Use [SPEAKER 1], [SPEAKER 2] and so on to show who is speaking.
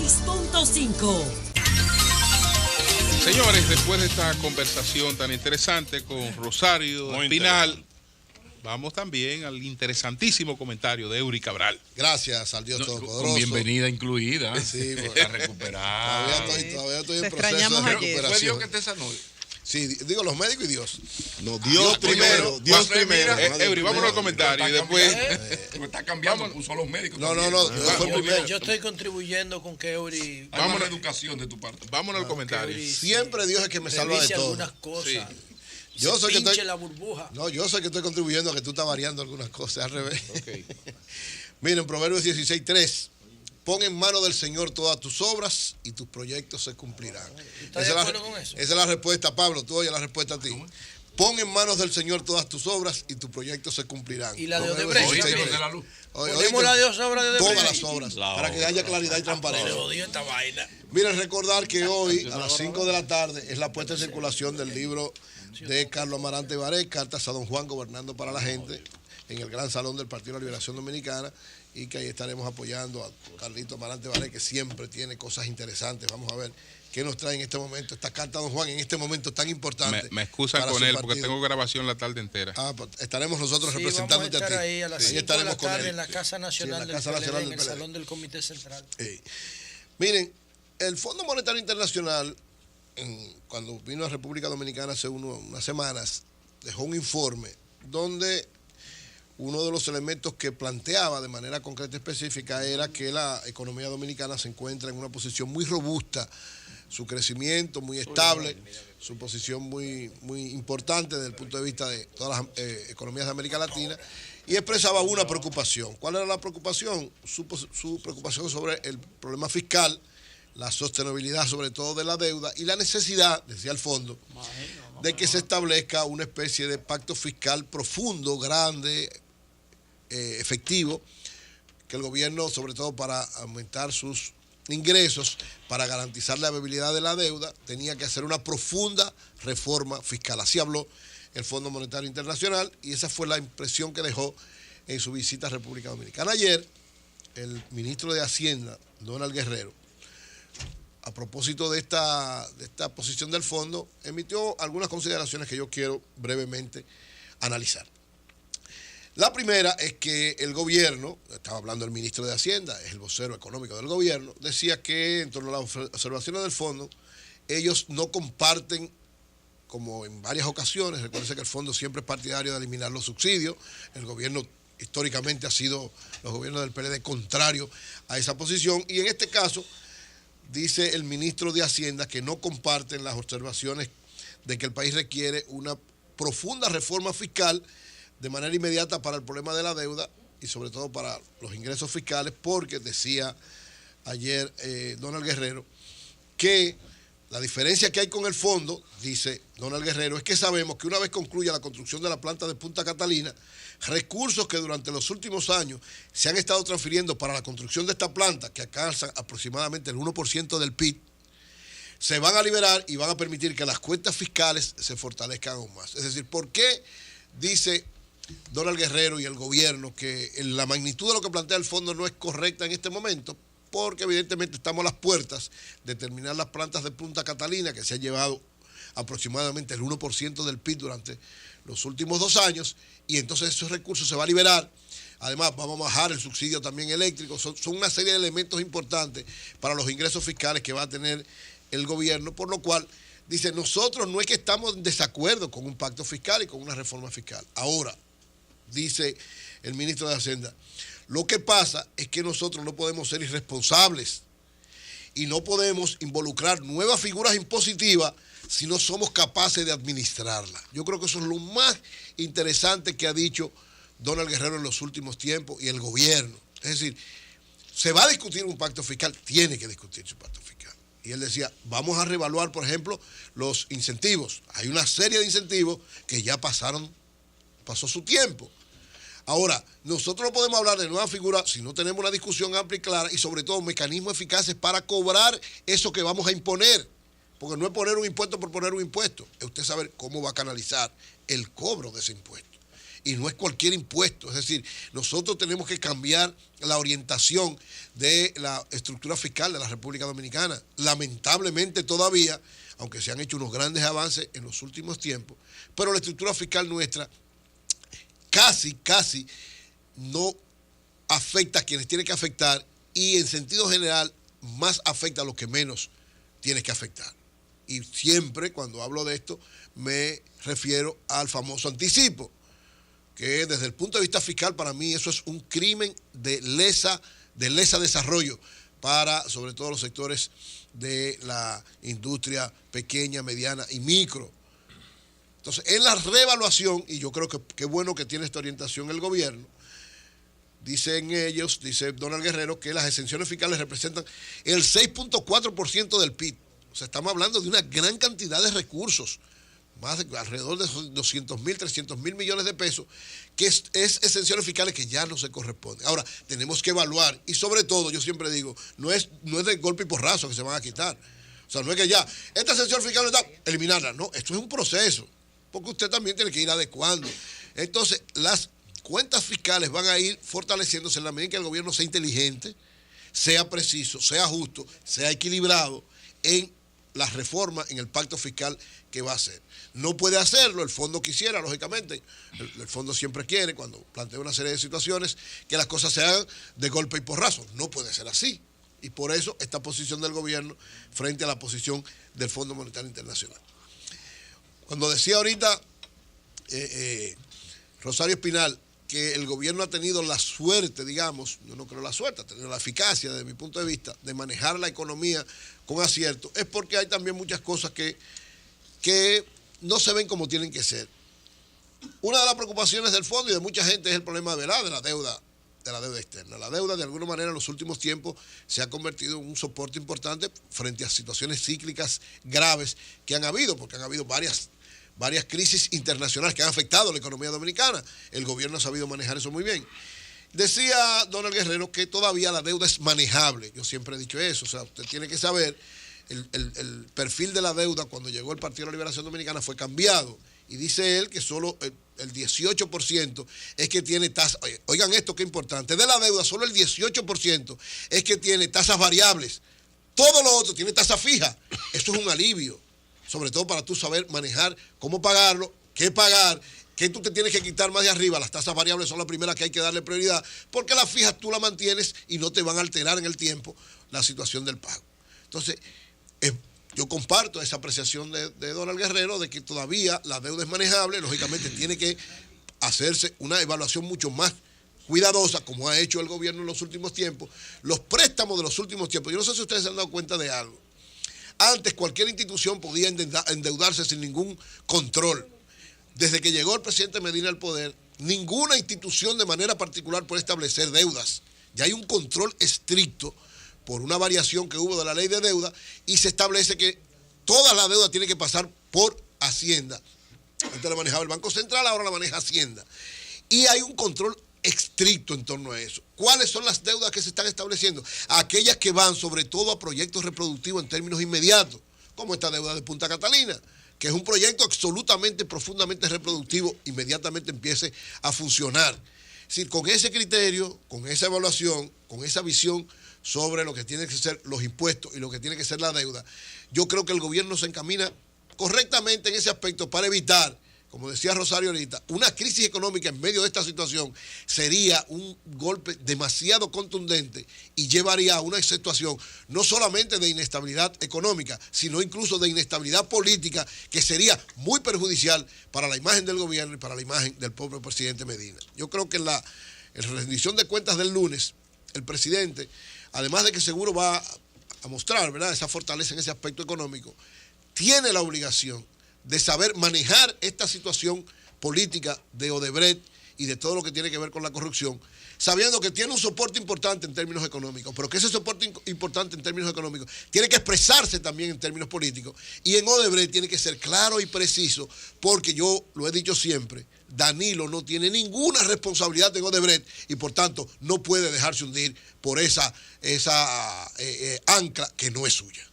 [SPEAKER 1] 96.5.
[SPEAKER 2] Señores, después de esta conversación tan interesante con Rosario Espinal, vamos también al interesantísimo comentario de Eury Cabral.
[SPEAKER 3] Gracias al Dios Todopoderoso.
[SPEAKER 4] Con bienvenida incluida.
[SPEAKER 3] Sí,
[SPEAKER 4] está recuperado.
[SPEAKER 3] Todavía estoy en proceso de recuperación.
[SPEAKER 4] ¿Fue Dios que te sanó?
[SPEAKER 3] Sí, digo los médicos y Dios.
[SPEAKER 5] No, Dios primero. Dios primero.
[SPEAKER 2] Eury, vámonos al comentario y después.
[SPEAKER 4] Me está cambiando, puso a los médicos.
[SPEAKER 3] No, Dios fue primero.
[SPEAKER 6] Yo estoy contribuyendo con que Eury.
[SPEAKER 4] Vamos a la educación de tu parte.
[SPEAKER 2] Vámonos al comentario.
[SPEAKER 3] Siempre Dios es que me salva de todo.
[SPEAKER 6] Algunas cosas. Sí.
[SPEAKER 3] Yo sé que estoy,
[SPEAKER 6] la burbuja.
[SPEAKER 3] No, yo sé que estoy contribuyendo a que tú estás variando algunas cosas al revés.
[SPEAKER 2] Okay.
[SPEAKER 3] Miren, Proverbios 16:3. Pon en manos del Señor todas tus obras y tus proyectos se cumplirán.
[SPEAKER 6] ¿Estás de acuerdo con eso?
[SPEAKER 3] Esa es la respuesta, Pablo. Tú oyes la respuesta a ti. Pon en manos del Señor todas tus obras y tus proyectos se cumplirán.
[SPEAKER 6] ¿Y la de Odebrecht?
[SPEAKER 3] Ponemos
[SPEAKER 6] la de Odebrecht.
[SPEAKER 3] Todas las obras, para que haya claridad y transparencia.
[SPEAKER 6] Me odio esta vaina.
[SPEAKER 3] Miren, recordar que hoy a las 5 de la tarde es la puesta en circulación del libro de Carlos Amarante Baré, Cartas a Don Juan Gobernando para la Gente, en el Gran Salón del Partido de la Liberación Dominicana, y que ahí estaremos apoyando a Carlito Amarante Baré, que siempre tiene cosas interesantes. Vamos a ver qué nos trae en este momento esta carta a Don Juan, en este momento tan importante.
[SPEAKER 2] Me excusan con él porque tengo grabación la tarde entera.
[SPEAKER 3] Pues estaremos nosotros representándote a ti.
[SPEAKER 6] Ahí a las 5 de la tarde en la Casa Nacional del PLD, en el
[SPEAKER 3] PLD.
[SPEAKER 6] Salón del Comité Central.
[SPEAKER 3] Miren, el Fondo Monetario Internacional, cuando vino a República Dominicana hace unas semanas, dejó un informe donde uno de los elementos que planteaba de manera concreta y específica era que la economía dominicana se encuentra en una posición muy robusta, su crecimiento muy estable, su posición muy importante desde el punto de vista de todas las economías de América Latina, y expresaba una preocupación. ¿Cuál era la preocupación? Su preocupación sobre el problema fiscal, la sostenibilidad sobre todo de la deuda y la necesidad, decía el fondo, de que se establezca una especie de pacto fiscal profundo, grande, efectivo, que el gobierno, sobre todo para aumentar sus ingresos, para garantizar la viabilidad de la deuda, tenía que hacer una profunda reforma fiscal. Así habló el Fondo Monetario Internacional y esa fue la impresión que dejó en su visita a República Dominicana. Ayer, el ministro de Hacienda, Donald Guerrero, a propósito de esta posición del fondo, emitió algunas consideraciones que yo quiero brevemente analizar. La primera es que el gobierno, estaba hablando el ministro de Hacienda, es el vocero económico del gobierno, decía que en torno a las observaciones del fondo, ellos no comparten, como en varias ocasiones, recuérdense que el fondo siempre es partidario de eliminar los subsidios, el gobierno históricamente ha sido, los gobiernos del PLD, contrario a esa posición, y en este caso, dice el ministro de Hacienda que no comparten las observaciones de que el país requiere una profunda reforma fiscal de manera inmediata para el problema de la deuda y sobre todo para los ingresos fiscales, porque decía ayer Donald Guerrero que la diferencia que hay con el fondo, dice Donald Guerrero, es que sabemos que una vez concluya la construcción de la planta de Punta Catalina, recursos que durante los últimos años se han estado transfiriendo para la construcción de esta planta, que alcanzan aproximadamente el 1% del PIB, se van a liberar y van a permitir que las cuentas fiscales se fortalezcan aún más. Es decir, ¿por qué dice Donald Guerrero y el gobierno que la magnitud de lo que plantea el fondo no es correcta en este momento? Porque evidentemente estamos a las puertas de terminar las plantas de Punta Catalina, que se han llevado aproximadamente el 1% del PIB durante los últimos 2 años, y entonces esos recursos se van a liberar. Además, vamos a bajar el subsidio también eléctrico. Son una serie de elementos importantes para los ingresos fiscales que va a tener el gobierno, por lo cual dice, nosotros no es que estamos en desacuerdo con un pacto fiscal y con una reforma fiscal. Ahora, dice el ministro de Hacienda, lo que pasa es que nosotros no podemos ser irresponsables y no podemos involucrar nuevas figuras impositivas si no somos capaces de administrarlas. Yo creo que eso es lo más interesante que ha dicho Donald Guerrero en los últimos tiempos y el gobierno. Es decir, se va a discutir un pacto fiscal, tiene que discutirse un pacto fiscal. Y él decía, vamos a reevaluar, por ejemplo, los incentivos. Hay una serie de incentivos que ya pasó su tiempo. Ahora, nosotros no podemos hablar de nuevas figuras si no tenemos una discusión amplia y clara y sobre todo mecanismos eficaces para cobrar eso que vamos a imponer. Porque no es poner un impuesto por poner un impuesto, es usted saber cómo va a canalizar el cobro de ese impuesto. y no es cualquier impuesto. Es decir, nosotros tenemos que cambiar la orientación de la estructura fiscal de la República Dominicana. Lamentablemente todavía, aunque se han hecho unos grandes avances en los últimos tiempos, pero la estructura fiscal nuestra casi no afecta a quienes tiene que afectar y en sentido general más afecta a los que menos tiene que afectar. Y siempre cuando hablo de esto me refiero al famoso anticipo, que desde el punto de vista fiscal para mí eso es un crimen de lesa desarrollo para sobre todo los sectores de la industria pequeña, mediana y micro. Entonces, en la reevaluación, y yo creo que qué bueno que tiene esta orientación el gobierno, dicen ellos, dice Donald Guerrero, que las exenciones fiscales representan el 6.4% del PIB. O sea, estamos hablando de una gran cantidad de recursos, más de alrededor de 200.000, 300.000 millones de pesos, que es exenciones fiscales que ya no se corresponden. Ahora, tenemos que evaluar, y sobre todo, yo siempre digo, no es de golpe y porrazo que se van a quitar. O sea, no es que ya, esta exención fiscal no está, eliminarla. No, esto es un proceso, porque usted también tiene que ir adecuando. Entonces, las cuentas fiscales van a ir fortaleciéndose en la medida en que el gobierno sea inteligente, sea preciso, sea justo, sea equilibrado en las reformas, en el pacto fiscal que va a hacer. No puede hacerlo, el fondo quisiera, lógicamente, el fondo siempre quiere, cuando plantea una serie de situaciones, que las cosas se hagan de golpe y porrazo. No puede ser así. Y por eso esta posición del gobierno frente a la posición del Fondo Monetario Internacional. Cuando decía ahorita Rosario Espinal que el gobierno ha tenido la suerte, digamos, yo no creo la suerte, ha tenido la eficacia desde mi punto de vista de manejar la economía con acierto, es porque hay también muchas cosas que no se ven como tienen que ser. Una de las preocupaciones del fondo y de mucha gente es el problema de la deuda externa. La deuda de alguna manera en los últimos tiempos se ha convertido en un soporte importante frente a situaciones cíclicas graves que han habido, porque han habido varias crisis internacionales que han afectado a la economía dominicana. El gobierno ha sabido manejar eso muy bien. Decía Donald Guerrero que todavía la deuda es manejable. Yo siempre he dicho eso. O sea, usted tiene que saber, el perfil de la deuda cuando llegó el Partido de la Liberación Dominicana fue cambiado. Y dice él que solo el 18% es que tiene tasas. Oigan esto, qué importante. De la deuda, solo el 18% es que tiene tasas variables. Todo lo otro tiene tasa fija. Eso es un alivio. Sobre todo para tú saber manejar cómo pagarlo, qué pagar, qué tú te tienes que quitar más de arriba. Las tasas variables son las primeras que hay que darle prioridad, porque las fijas tú las mantienes y no te van a alterar en el tiempo la situación del pago. Entonces, yo comparto esa apreciación de Donald Guerrero de que todavía la deuda es manejable. Lógicamente tiene que hacerse una evaluación mucho más cuidadosa, como ha hecho el gobierno en los últimos tiempos. Los préstamos de los últimos tiempos, yo no sé si ustedes se han dado cuenta de algo. Antes cualquier institución podía endeudarse sin ningún control. Desde que llegó el presidente Medina al poder, ninguna institución de manera particular puede establecer deudas. Ya hay un control estricto por una variación que hubo de la ley de deuda y se establece que toda la deuda tiene que pasar por Hacienda. Antes la manejaba el Banco Central, ahora la maneja Hacienda. Y hay un control estricto en torno a eso. ¿Cuáles son las deudas que se están estableciendo? Aquellas que van sobre todo a proyectos reproductivos en términos inmediatos, como esta deuda de Punta Catalina, que es un proyecto absolutamente, profundamente reproductivo, inmediatamente empiece a funcionar. Es decir, con ese criterio, con esa evaluación, con esa visión sobre lo que tienen que ser los impuestos y lo que tiene que ser la deuda, yo creo que el gobierno se encamina correctamente en ese aspecto para evitar, como decía Rosario ahorita, una crisis económica en medio de esta situación sería un golpe demasiado contundente y llevaría a una situación no solamente de inestabilidad económica, sino incluso de inestabilidad política que sería muy perjudicial para la imagen del gobierno y para la imagen del propio presidente Medina. Yo creo que en la rendición de cuentas del lunes, el presidente, además de que seguro va a mostrar, ¿verdad?, esa fortaleza en ese aspecto económico, tiene la obligación de saber manejar esta situación política de Odebrecht y de todo lo que tiene que ver con la corrupción, sabiendo que tiene un soporte importante en términos económicos, pero que ese soporte importante en términos económicos tiene que expresarse también en términos políticos. Y en Odebrecht tiene que ser claro y preciso, porque yo lo he dicho siempre, Danilo no tiene ninguna responsabilidad en Odebrecht y por tanto no puede dejarse hundir por esa ancla que no es suya.